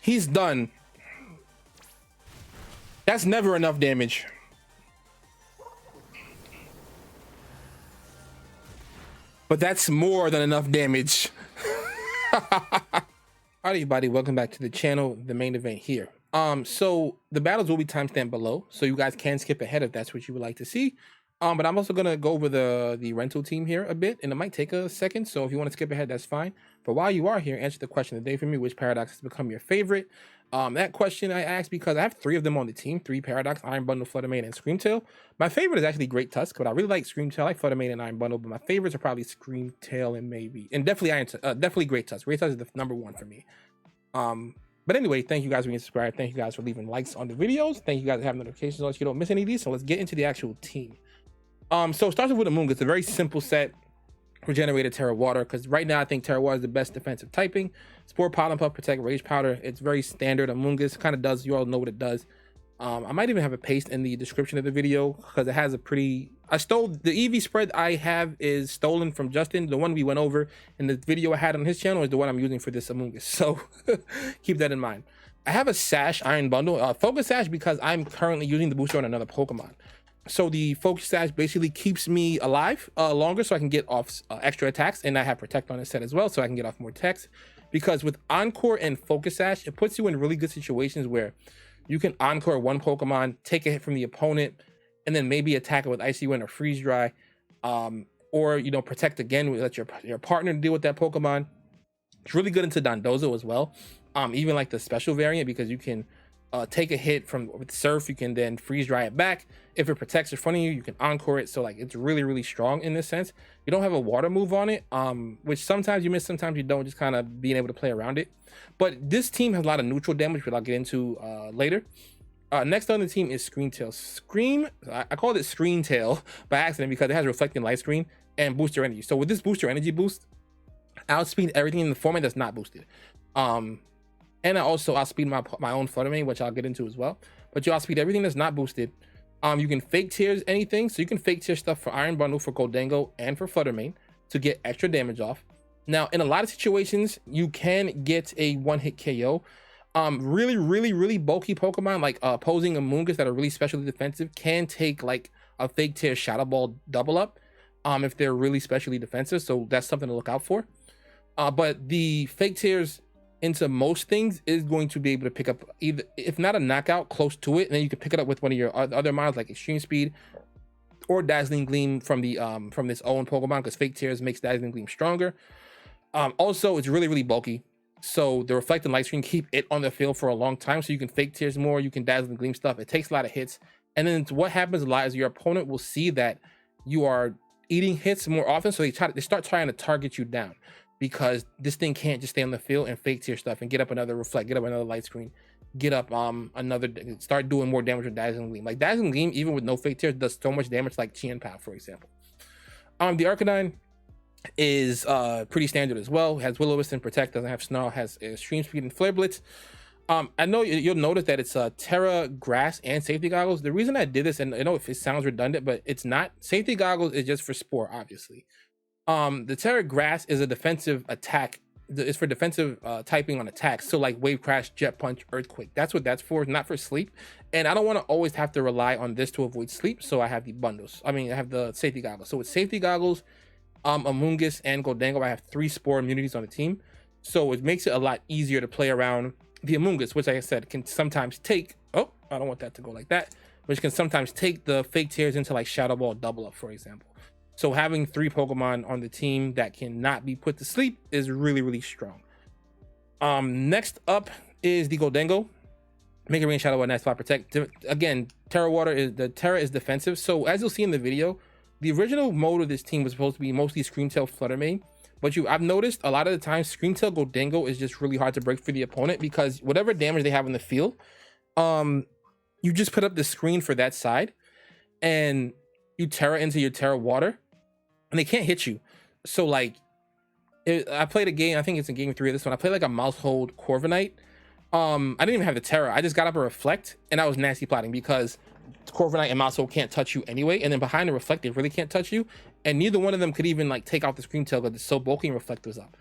He's done. That's never enough damage. But that's more than enough damage. Alright, everybody, welcome back to the channel. The main event here. So the battles will be timestamped below, so you guys can skip ahead if that's what you would like to see. But I'm also gonna go over the rental team here a bit, and it might take a second. So if you want to skip ahead, that's fine. But while you are here, answer the question of the day for me: which paradox has become your favorite? That question I asked because I have 3 of them on the team: 3 Paradox, Iron Bundle, Fluttermane, and Screamtail. My favorite is actually Great Tusk, but I really like Screamtail. I like Fluttermane and Iron Bundle, but my favorites are probably Screamtail and definitely Great Tusk. Great Tusk is the #1 for me. But anyway, thank you guys for being subscribed. Thank you guys for leaving likes on the videos. Thank you guys for having notifications on so you don't miss any of these. So let's get into the actual team. So it starts with Amoonguss. It's a very simple set. Regenerated Terra Water, because right now I think Terra Water is the best defensive typing. Spore, Pollen Puff, Protect, Rage Powder. It's very standard. Amoonguss kind of does, you all know what it does. I might even have a paste in the description of the video because it has a pretty, I stole the EV spread I have is stolen from Justin. The one we went over in the video I had on his channel is the one I'm using for this Amoonguss, so keep that in mind. I have a Sash Iron Bundle, Focus Sash, because I'm currently using the booster on another Pokemon. So the Focus Sash basically keeps me alive longer, so I can get off extra attacks, and I have Protect on the set as well, so I can get off more attacks. Because with Encore and Focus Sash, it puts you in really good situations where you can Encore one Pokemon, take a hit from the opponent, and then maybe attack it with Icy Wind or Freeze Dry, or Protect again, let your partner deal with that Pokemon. It's really good into Dondozo as well, even like the special variant, because you can take a hit with Surf, you can then Freeze Dry it back. If it protects in front of you, you can Encore it. So like it's really strong in this sense. You don't have a water move on it, which sometimes you miss, sometimes you don't, just kind of being able to play around it. But this team has a lot of neutral damage, which I'll get into later. Next on the team is Screamtail. I called it Screamtail by accident because it has Reflecting Light Screen and Booster Energy. So with this Booster Energy boost, outspeed everything in the format that's not boosted. And I also outspeed my own Fluttermane, which I'll get into as well. But you outspeed everything that's not boosted. You can fake tears anything. So you can fake tear stuff for Iron Bundle, for Goldango, and for Fluttermane to get extra damage off. Now, in a lot of situations, you can get a one-hit KO. Really bulky Pokemon like opposing Amoonguss that are really specially defensive can take like a fake tear Shadow Ball double up if they're really specially defensive. So that's something to look out for. But the fake tears into most things is going to be able to pick up either, if not a knockout, close to it, and then you can pick it up with one of your other models like Extreme Speed or Dazzling Gleam from the from this own Pokemon, because fake tears makes Dazzling Gleam stronger. Also, it's really bulky, so the Reflecting Light Screen keep it on the field for a long time, so you can fake tears more, you can Dazzling Gleam stuff. It takes a lot of hits, and then what happens a lot is your opponent will see that you are eating hits more often, so they start trying to target you down, because this thing can't just stay on the field and fake tear stuff and get up another Reflect, get up another Light Screen, get up start doing more damage with Dazzling Gleam. Like Dazzling Gleam, even with no fake tears, does so much damage, like Chien Pao, for example. The Arcanine is pretty standard as well. It has Will-O-Wisp and Protect, doesn't have Snarl, has Extreme Speed and Flare Blitz. I know you'll notice that it's Terra, Grass, and Safety Goggles. The reason I did this, and I know if it sounds redundant, but it's not. Safety Goggles is just for Spore, obviously. The Terra Grass is a defensive attack. It's for defensive typing on attacks. So like Wave Crash, Jet Punch, Earthquake. That's what that's for, not for sleep. And I don't want to always have to rely on this to avoid sleep. So I have the bundles. I have the Safety Goggles. So with Safety Goggles, Amoonguss, and Goldango, I have 3 Spore immunities on the team. So it makes it a lot easier to play around the Amoonguss, which like I said, can sometimes take, oh, I don't want that to go like that, which can sometimes take the fake tears into like Shadow Ball double up, for example. So having 3 Pokemon on the team that cannot be put to sleep is really strong. Next up is the Goldango. Make a Rain, Shadow Ball, Night Spot, Protect. Again, Terra is defensive. So as you'll see in the video, the original mode of this team was supposed to be mostly Screamtail, Fluttermane. But I've noticed a lot of the time Screamtail, Goldango is just really hard to break for the opponent, because whatever damage they have in the field, you just put up the screen for that side, and you Terra into your Terra Water, and they can't hit you. So like, I played a game, I think it's in game 3 of this one. I played like a Mousehold Corviknight. I didn't even have the Terra. I just got up a Reflect, and I was nasty plotting because Corviknight and Mousehold can't touch you anyway, and then behind the Reflect, they really can't touch you, and neither one of them could even like take out the Screamtail because it's so bulky and Reflect was up.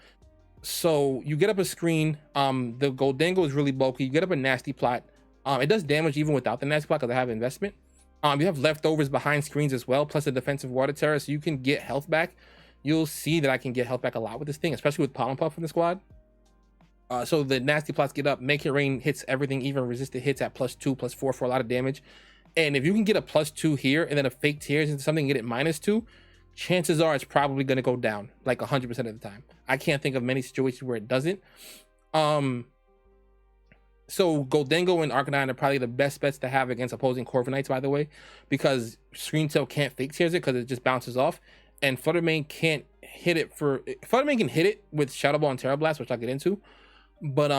So you get up a screen. The Goldango is really bulky. You get up a nasty plot. It does damage even without the nasty plot because I have investment. You have leftovers behind screens as well, plus a defensive water terror, so you can get health back. You'll see that I can get health back a lot with this thing, especially with Pollen Puff in the squad. So the nasty plots get up, Make It Rain hits everything, even resisted hits at +2, +4 for a lot of damage. And if you can get a +2 here and then a fake tears into something and get it -2, chances are it's probably going to go down like 100% of the time. I can't think of many situations where it doesn't. So Goldango and Arcanine are probably the best bets to have against opposing Corviknights, by the way, because Screen Tail can't fake tears it because it just bounces off, and Fluttermane can't hit it Fluttermane can hit it with Shadow Ball and Terra Blast, which I'll get into, but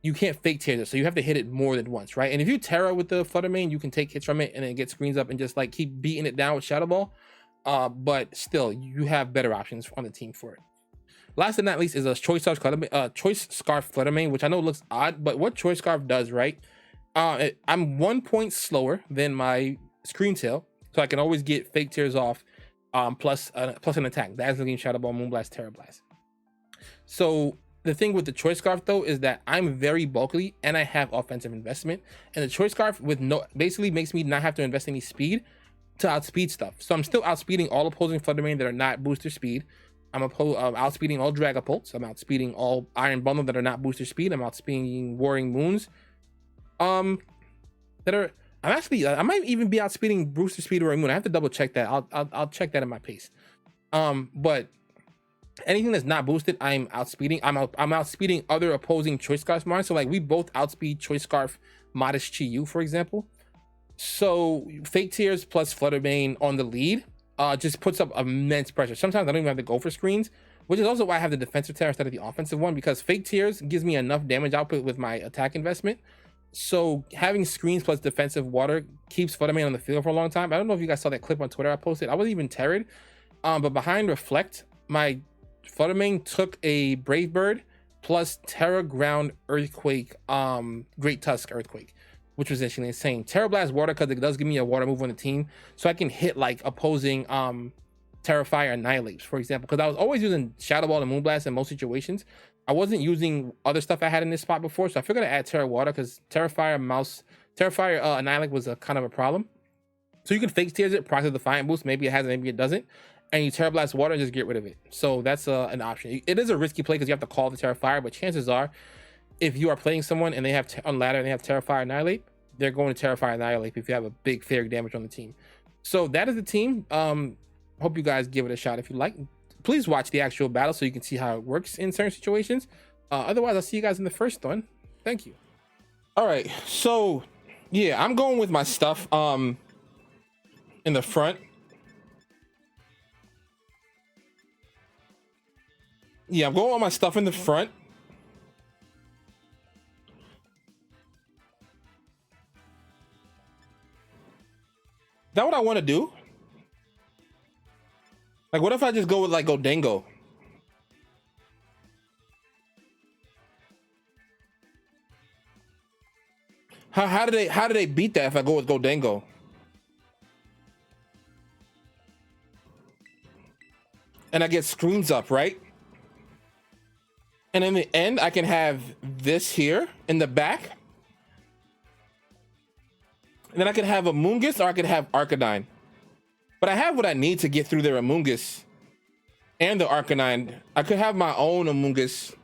you can't fake tears it, so you have to hit it more than once, right? And if you Terra with the Fluttermane, you can take hits from it and then get screens up and just like keep beating it down with Shadow Ball. But still, you have better options on the team for it. Last but not least is a Choice Scarf Fluttermane, which I know looks odd, but what Choice Scarf does, right? I'm 1 point slower than my Screen Tail, so I can always get fake tears off, plus an attack. Dazzling, Shadow Ball, Moonblast, Terra Blast. So the thing with the Choice Scarf though is that I'm very bulky and I have offensive investment, and the Choice Scarf basically makes me not have to invest any speed to outspeed stuff. So I'm still outspeeding all opposing Fluttermane that are not booster speed. I'm outspeeding all Dragapults. I'm outspeeding all Iron Bundle that are not booster speed. I'm outspeeding Warring Moons. I might even be outspeeding booster speed Warring Moon. I have to double check that. I'll check that in my pace. But anything that's not boosted, I'm outspeeding. I'm outspeeding other opposing Choice Scarf mines. So like we both outspeed Choice Scarf Modest Chi-Yu, for example. So fake tears plus Fluttermane on the lead just puts up immense pressure. Sometimes I don't even have to go for screens, which is also why I have the defensive terror instead of the offensive one, because fake tears gives me enough damage output with my attack investment. So having screens plus defensive water keeps Fluttermane on the field for a long time. I don't know if you guys saw that clip on Twitter I posted. I wasn't even terrored, but behind Reflect, my Fluttermane took a Brave Bird plus Terra Ground Earthquake, Great Tusk Earthquake, which was actually insane. Terra Blast Water, because it does give me a water move on the team, so I can hit like opposing Terrafire Annihilates, for example, because I was always using Shadow Ball and Moonblast in most situations. I wasn't using other stuff I had in this spot before, so I figured I'd add Terra Water because Terrafire Annihilate was a kind of a problem. So you can fake tears it, process the Defiant boost, maybe it has it, maybe it doesn't, and you Terra Blast Water and just get rid of it. So that's an option. It is a risky play because you have to call the Terrafire, but chances are, if you are playing someone and they have on ladder and they have Terrafire Annihilate, they're going to Terrafire Annihilate if you have a big fairy damage on the team. So that is the team. Hope you guys give it a shot if you like. Please watch the actual battle so you can see how it works in certain situations. Otherwise, I'll see you guys in the first one. Thank you. All right, so yeah, I'm going with my stuff in the front. Yeah, I'm going with my stuff in the front. Is that what I want to do? Like, what if I just go with like Goldango? How do they beat that if I go with Goldango? And I get screens up, right? And in the end, I can have this here in the back. And then I could have a Moongus or I could have Arcanine. But I have what I need to get through their Amoonguss and the Arcanine. I could have my own Amoonguss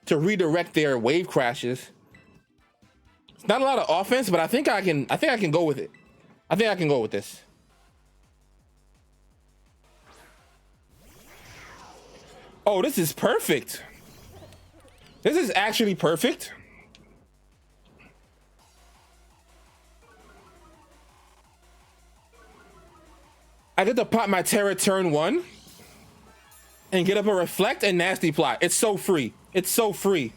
to redirect their wave crashes. It's not a lot of offense, but I think I can go with it. I think I can go with this. Oh, this is perfect. This is actually perfect. I get to pop my Terra turn 1 and get up a Reflect and Nasty Plot. It's so free. It's so free.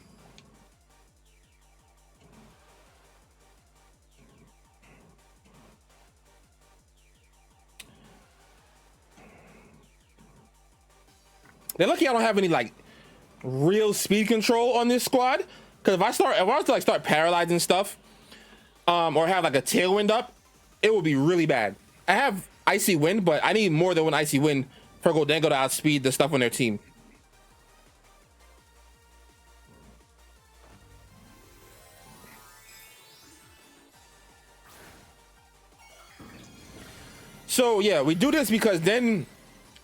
They're lucky I don't have any like real speed control on this squad. Because if I was to like start paralyzing stuff, or have like a Tailwind up, it would be really bad. I have Icy Wind, but I need more than one Icy Wind for Goldango to outspeed the stuff on their team. So yeah, we do this because then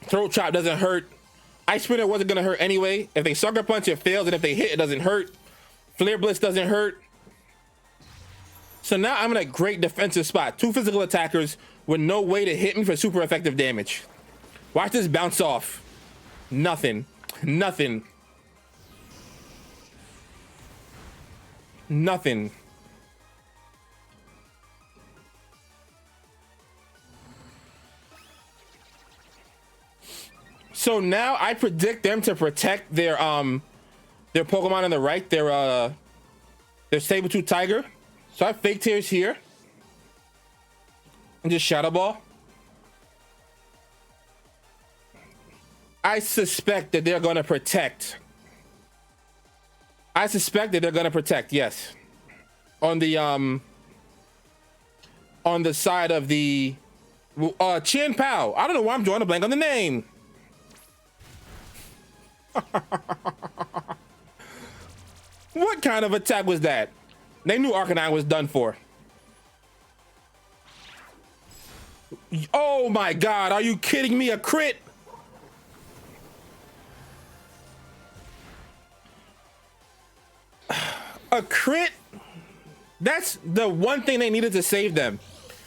throat chop doesn't hurt. Ice spinner wasn't gonna hurt anyway. If they sucker punch, it fails, and if they hit, it doesn't hurt. Flare blitz doesn't hurt. So now I'm in a great defensive spot. 2 physical attackers with no way to hit me for super effective damage. Watch this bounce off. Nothing. Nothing. Nothing. So now I predict them to protect their Pokemon on the right, their saber-tooth tiger. So I have fake tears here. And just Shadow Ball. I suspect that they're gonna protect. I suspect that they're gonna protect, yes. On the side of the Chin Pao. I don't know why I'm drawing a blank on the name. What kind of attack was that? They knew Arcanine was done for. Oh my god, are you kidding me? A crit? A crit? That's the one thing they needed to save them.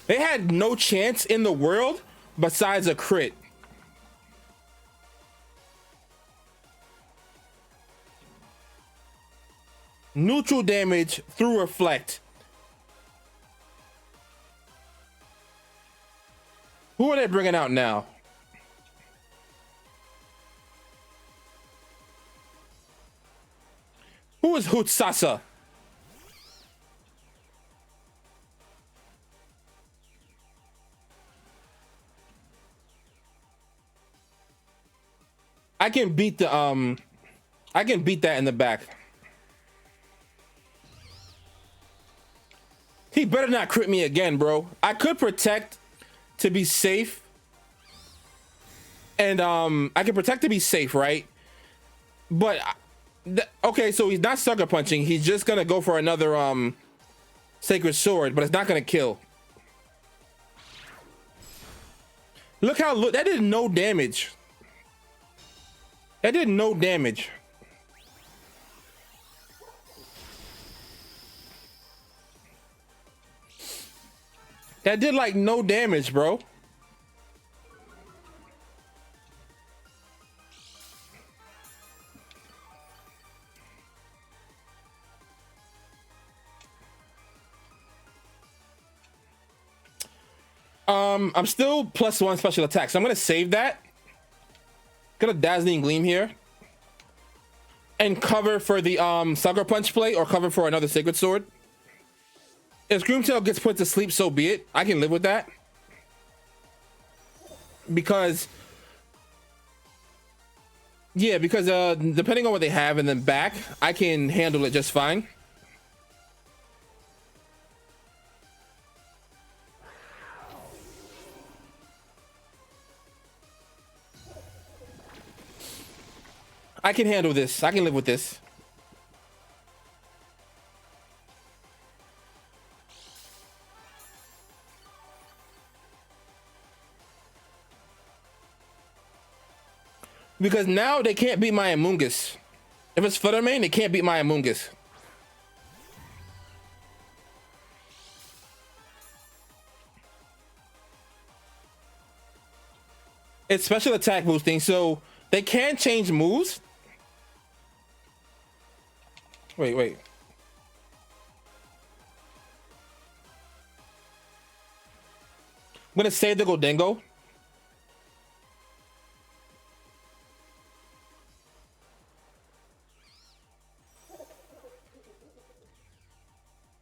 They had no chance in the world besides a crit. Neutral damage through reflect. Who are they bringing out now? Who is Hootsasa? I can beat the I can beat that in the back. He better not crit me again, bro. I could protect to be safe. And I can protect to be safe, right? But okay, so he's not sucker punching. He's just gonna go for another sacred sword, but it's not gonna kill. Look how that did no damage. That did no damage. That did like no damage, bro. I'm still +1 special attack, so I'm gonna save that. Gonna Dazzling Gleam here. And cover for the Sucker Punch play or cover for another Sacred Sword. If Screamtail gets put to sleep, so be it. I can live with that. Because yeah, because depending on what they have in the back, I can handle it just fine. I can handle this. I can live with this. Because now they can't beat my Amoonguss. If it's Flutter main, they can't beat my Amoonguss. It's special attack boosting, so they can change moves. Wait. I'm gonna save the Goldengo.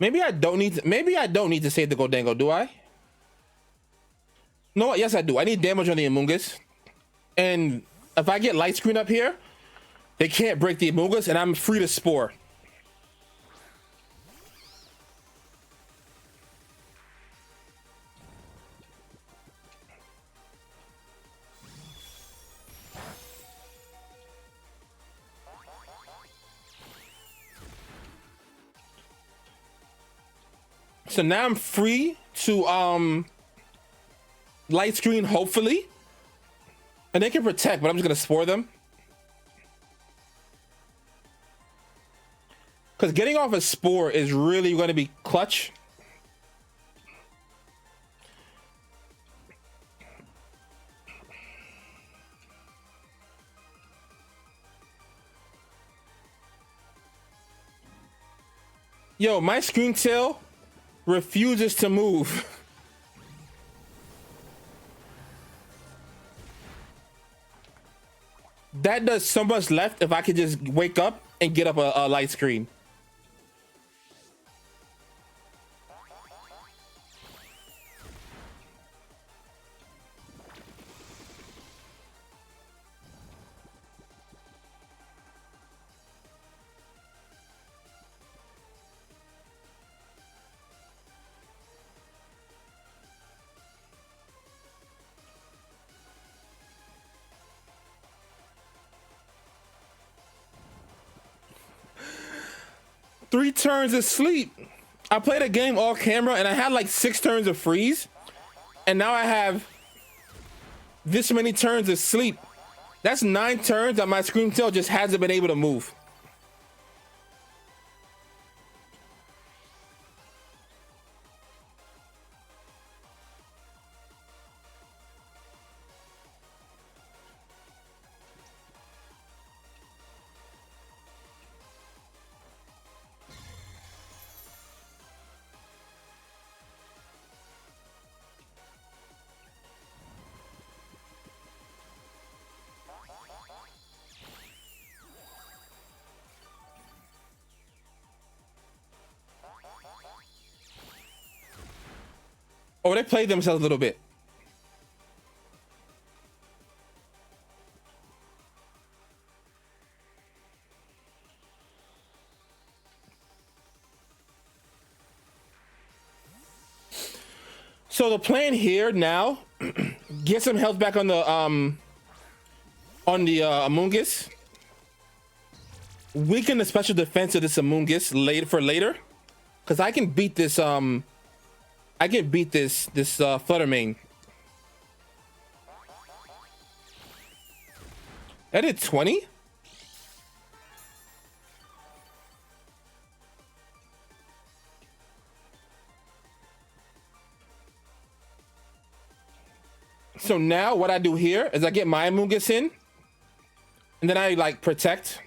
Maybe I don't need to save the Goldengo, do I? No, yes I do. I need damage on the Amoonguss. And if I get light screen up here, they can't break the Amoonguss and I'm free to Spore. So now I'm free to light screen, hopefully. And they can protect, but I'm just gonna spore them. Because getting off a spore is really going to be clutch. Yo, my screen tail refuses to move. That does so much left if I could just wake up and get up a light screen. Three turns of sleep. I played a game off camera and I had like 6 turns of freeze. And now I have this many turns of sleep. That's 9 turns that my screen tail just hasn't been able to move. Oh, they played themselves a little bit. So the plan here now, get some health back on the Amoonguss. Weaken the special defense of this Amoonguss later, because I can beat this Flutter main. That did 20? So now what I do here is I get my Amoonguss in, and then I like protect.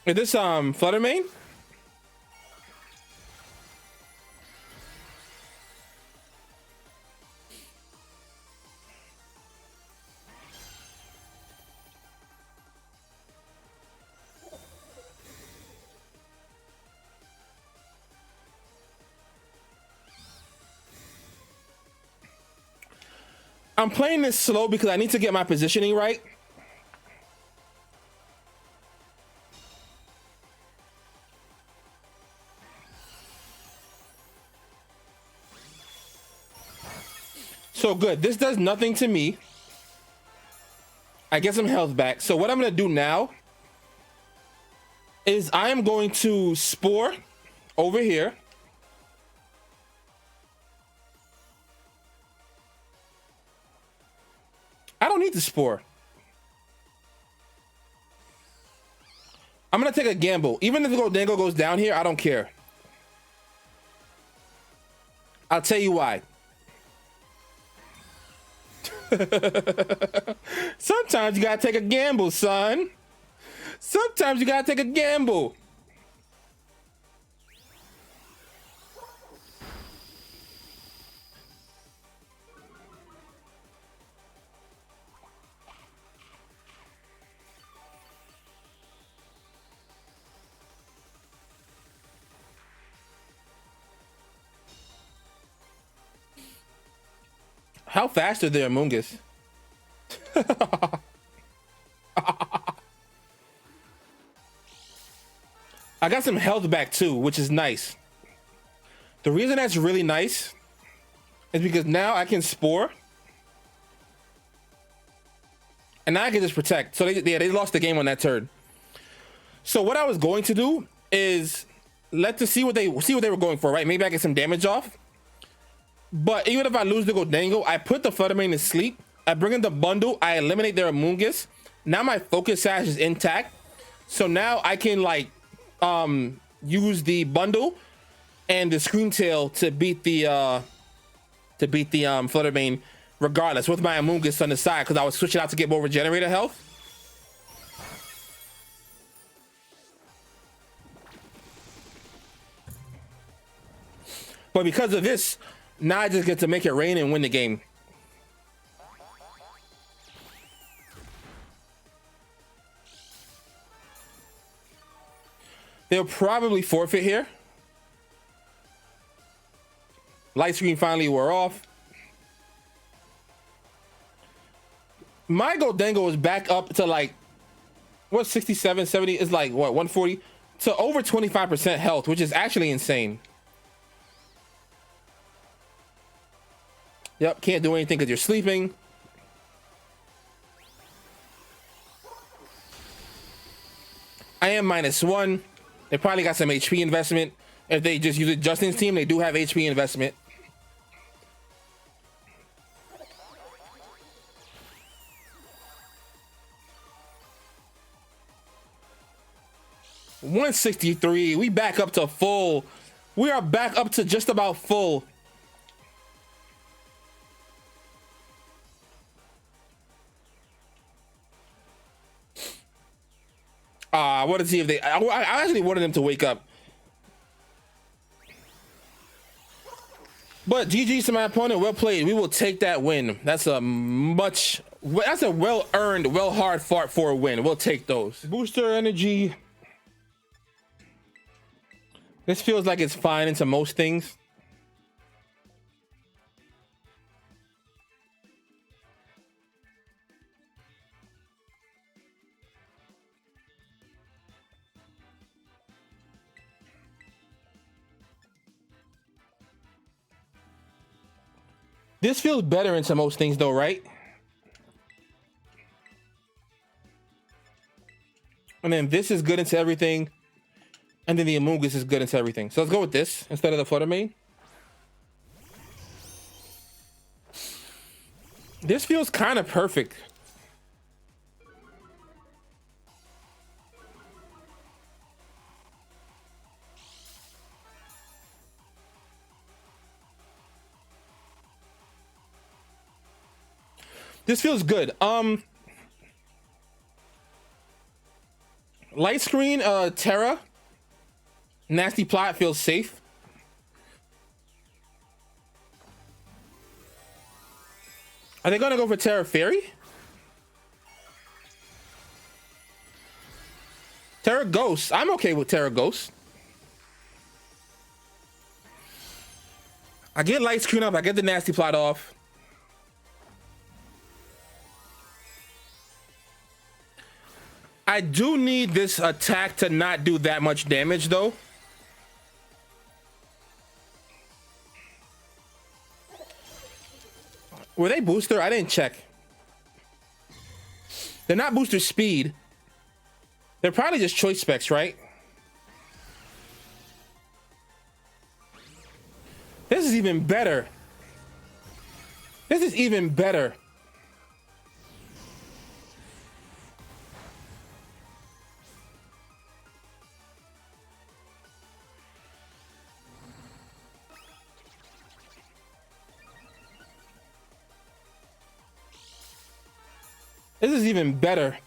Is this Flutter main? I'm playing this slow because I need to get my positioning right. So good. This does nothing to me. I get some health back. So what I'm going to do now is I am going to spore over here. I don't need the spore. I'm going to take a gamble. Even if the Goldango goes down here, I don't care. I'll tell you why. Sometimes you gotta take a gamble, son. Sometimes you gotta take a gamble. How fast are their Amoonguss? I got some health back too, which is nice. The reason that's really nice is because now I can spore And now I can just protect. So they lost the game on that turn. So what I was going to do is see what they were going for, right? Maybe I get some damage off. But even if I lose the Goldango, I put the Fluttermane to sleep. I bring in the bundle. I eliminate their Amoonguss. Now my focus sash is intact. So now I can like use the bundle and the Scream Tail to beat the Fluttermane regardless with my Amoonguss on the side, because I was switching out to get more regenerator health. But because of this, now I just get to make it rain and win the game. They'll probably forfeit here. Light screen finally wore off. My Goldango is back up to like, what, 67, 70? It's like, what, 140? To over 25% health, which is actually insane. Yep, can't do anything because you're sleeping. I am -1. They probably got some HP investment. If they just use it Justin's team, they do have HP investment. $163. We back up to full. We are back up to just about full. I want to see if they. I actually wanted them to wake up. But GG's to my opponent. Well played. We will take that win. That's a well-earned, well-hard fought for a win. We'll take those. Booster energy. This feels like it's fine into most things. This feels better into most things though, right? And then this is good into everything. And then the Amoonguss is good into everything. So let's go with this instead of the Fluttermane. This feels kind of perfect. This feels good. Light screen, Terra. Nasty plot feels safe. Are they gonna go for Terra Fairy? Terra Ghost. I'm okay with Terra Ghost. I get light screen up. I get the nasty plot off. I do need this attack to not do that much damage though. Were they booster? I didn't check. They're not booster speed. They're probably just choice specs, right? This is even better. This is even better. This is even better.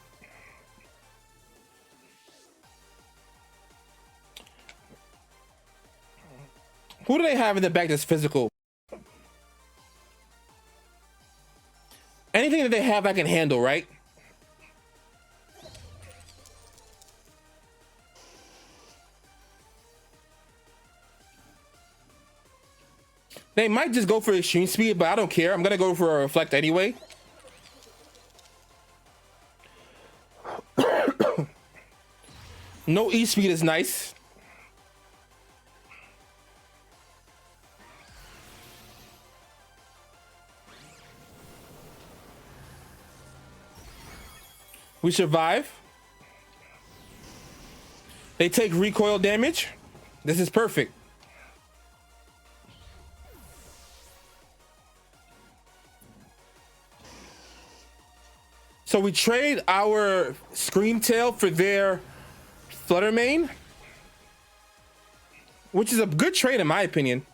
Who do they have in the back that's physical? Anything that they have I can handle, right? They might just go for extreme speed, but I don't care. I'm gonna go for a reflect anyway. No E speed is nice. We survive. They take recoil damage. This is perfect. So we trade our Scream Tail for their Flutter main, which is a good trade in my opinion.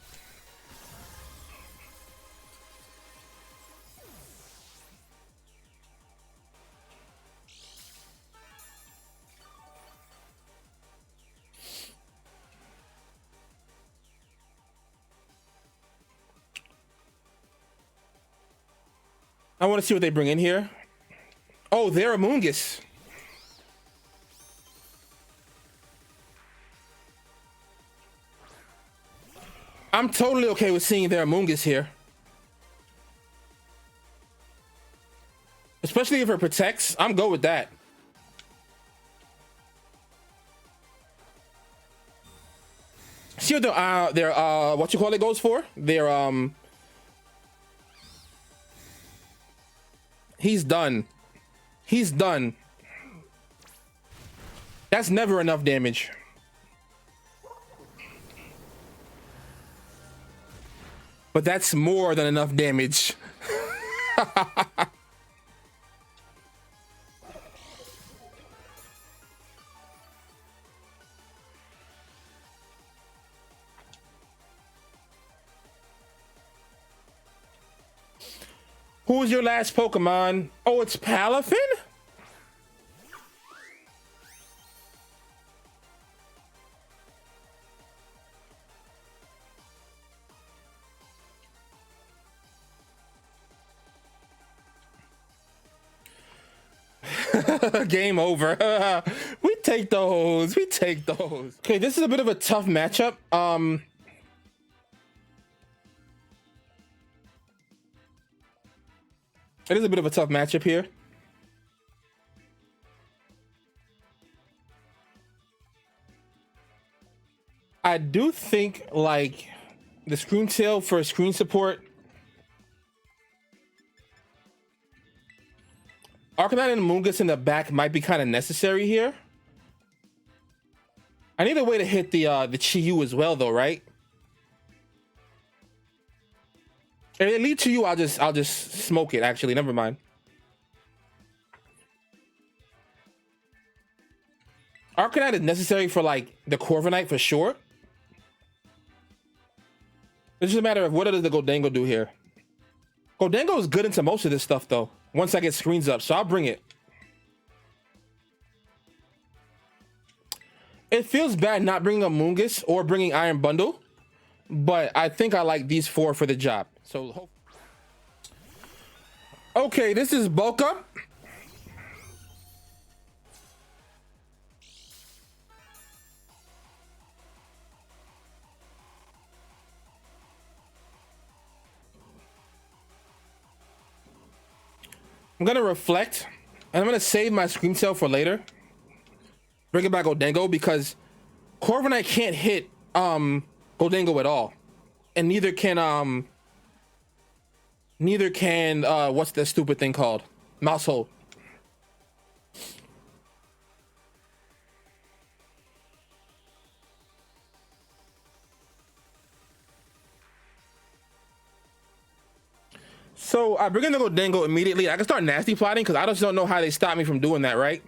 I want to see what they bring in here. Oh, they're Amoongus. I'm totally okay with seeing their Amoongus here. Especially if it protects. I'm good with that. See what their what you call it goes for? Their he's done. He's done. That's never enough damage. But that's more than enough damage. Who was your last Pokemon? Oh, it's Palafin? Game over. We take those. We take those. Okay, this is a bit of a tough matchup. It is a bit of a tough matchup here. I do think like the Scream Tail for screen support. Arcanine and Amoongus in the back might be kind of necessary here. I need a way to hit the Chi-Yu as well though, right? If it leads to you, I'll just smoke it actually. Never mind. Arcanine is necessary for like the Corviknight for sure. It's just a matter of what does the Goldango do here. Goldango is good into most of this stuff though. Once I get screens up, so I'll bring it. It feels bad not bringing a Amoongus or bringing Iron Bundle, but I think I like these four for the job. So, okay, this is bulk up. I'm gonna reflect, and I'm gonna save my Scream Tail for later. Bring it back Goldango because Corviknight can't hit Goldango at all, and neither can what's the stupid thing called? Mousehole. So I bring in the Goldango immediately. I can start nasty plotting because I just don't know how they stop me from doing that, right?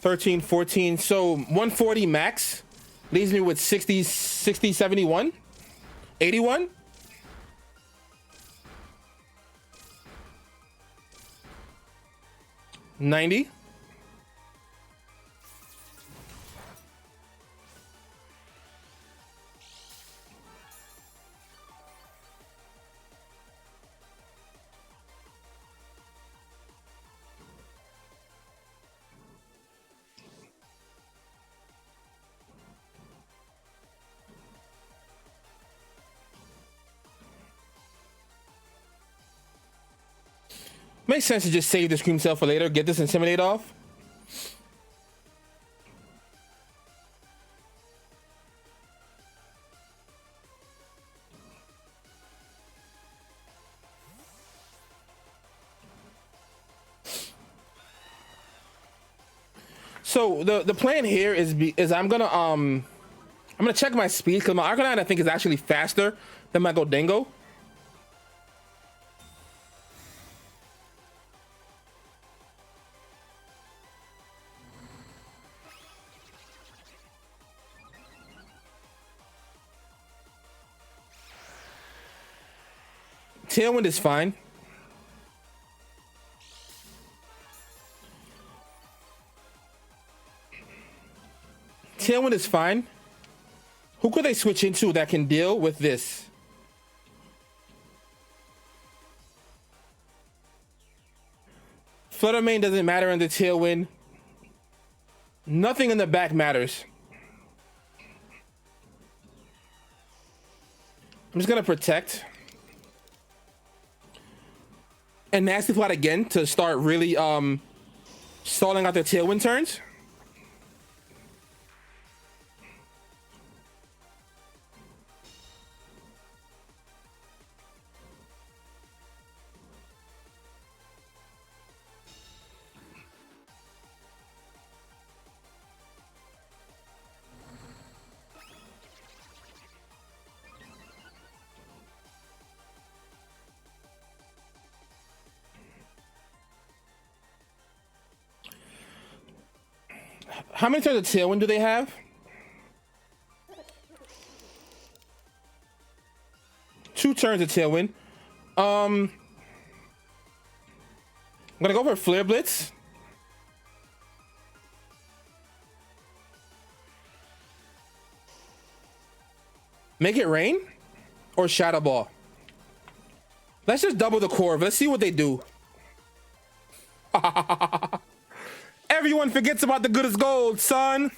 $13, $14. So 140 max leaves me with 60, 71, 81. $90. Makes sense to just save the Scream Tail for later. Get this Intimidate off. So the plan here is I'm gonna check my speed because my Arcanine I think is actually faster than my Goldango. Tailwind is fine. Tailwind is fine. Who could they switch into that can deal with this? Flutter Mane doesn't matter in the Tailwind. Nothing in the back matters. I'm just gonna protect. And Nasty Plot again to start really stalling out their Tailwind turns. How many turns of Tailwind do they have? Two turns of Tailwind. I'm gonna go for Flare Blitz. Make it rain or Shadow Ball. Let's just double the Corv. Let's see what they do. Everyone forgets about the good as gold, son.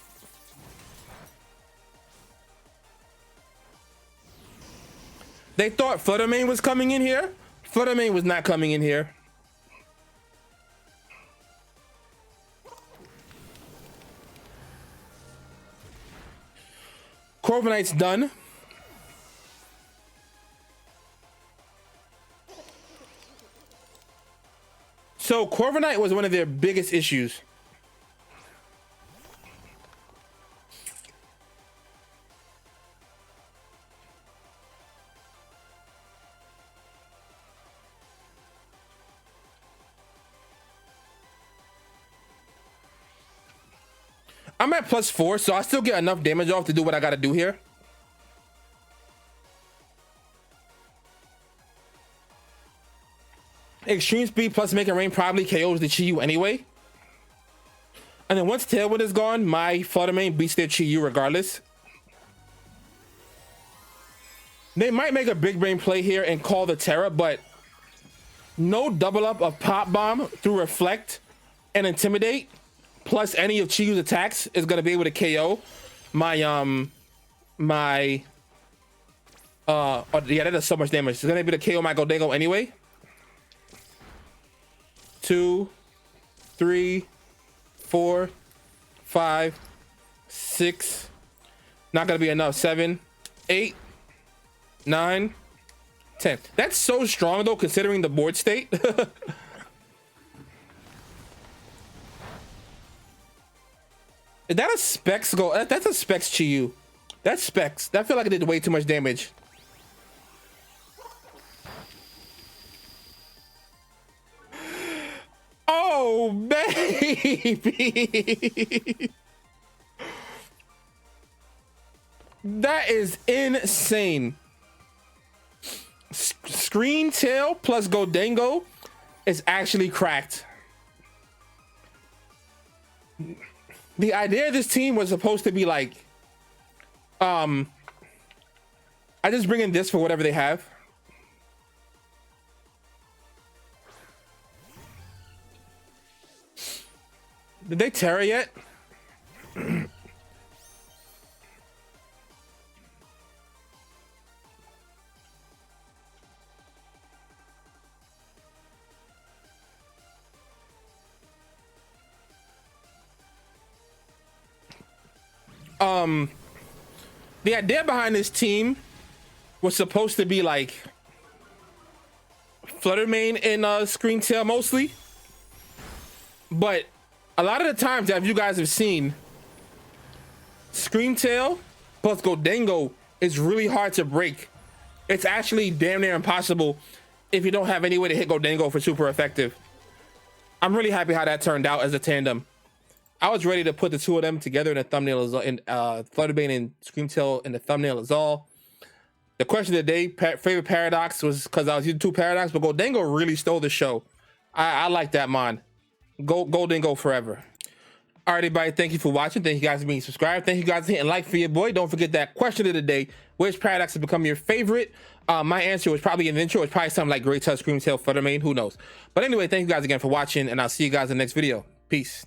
They thought Flutter Mane was coming in here. Flutter Mane was not coming in here. Corviknight's done. So Corviknight was one of their biggest issues. I'm at +4, so I still get enough damage off to do what I gotta do here. Extreme Speed plus Make It Rain probably KOs the Chi-Yu anyway. And then once Tailwind is gone, my Flutter Mane beats their Chi-Yu regardless. They might make a big brain play here and call the Terra, but no double up of Pop Bomb through Reflect and Intimidate plus any of Chi-Yu's attacks is gonna be able to KO my yeah, that does so much damage. It's gonna be able to KO my Goldango anyway. 2, 3, 4, 5, 6. Not gonna be enough. 7, 8, 9, 10. That's so strong though, considering the board state. Is that a Specs go? That's a Specs Chi-Yu. That's Specs. That feel like it did way too much damage. Oh, baby. That is insane. Screen Tail plus Goldango is actually cracked. The idea of this team was supposed to be like, I just bring in this for whatever they have. Did they Terra yet? The idea behind this team was supposed to be like Flutter main and Screamtail mostly, but a lot of the times that you guys have seen, Screamtail plus Goldengo is really hard to break. It's actually damn near impossible if you don't have any way to hit Goldengo for super effective. I'm really happy how that turned out as a tandem. I was ready to put the two of them together in a thumbnail, in Flutterbane and Screamtail in the thumbnail as all. The question of the day, favorite paradox, was because I was using two paradox, but Goldengo really stole the show. I like that mon. Goldengo forever. All right, everybody, thank you for watching. Thank you guys for being subscribed. Thank you guys for hitting like for your boy. Don't forget that question of the day, which paradox has become your favorite? My answer was probably an intro. It's probably something like Great Touch, Screamtail, Fluttermane, who knows? But anyway, thank you guys again for watching, and I'll see you guys in the next video. Peace.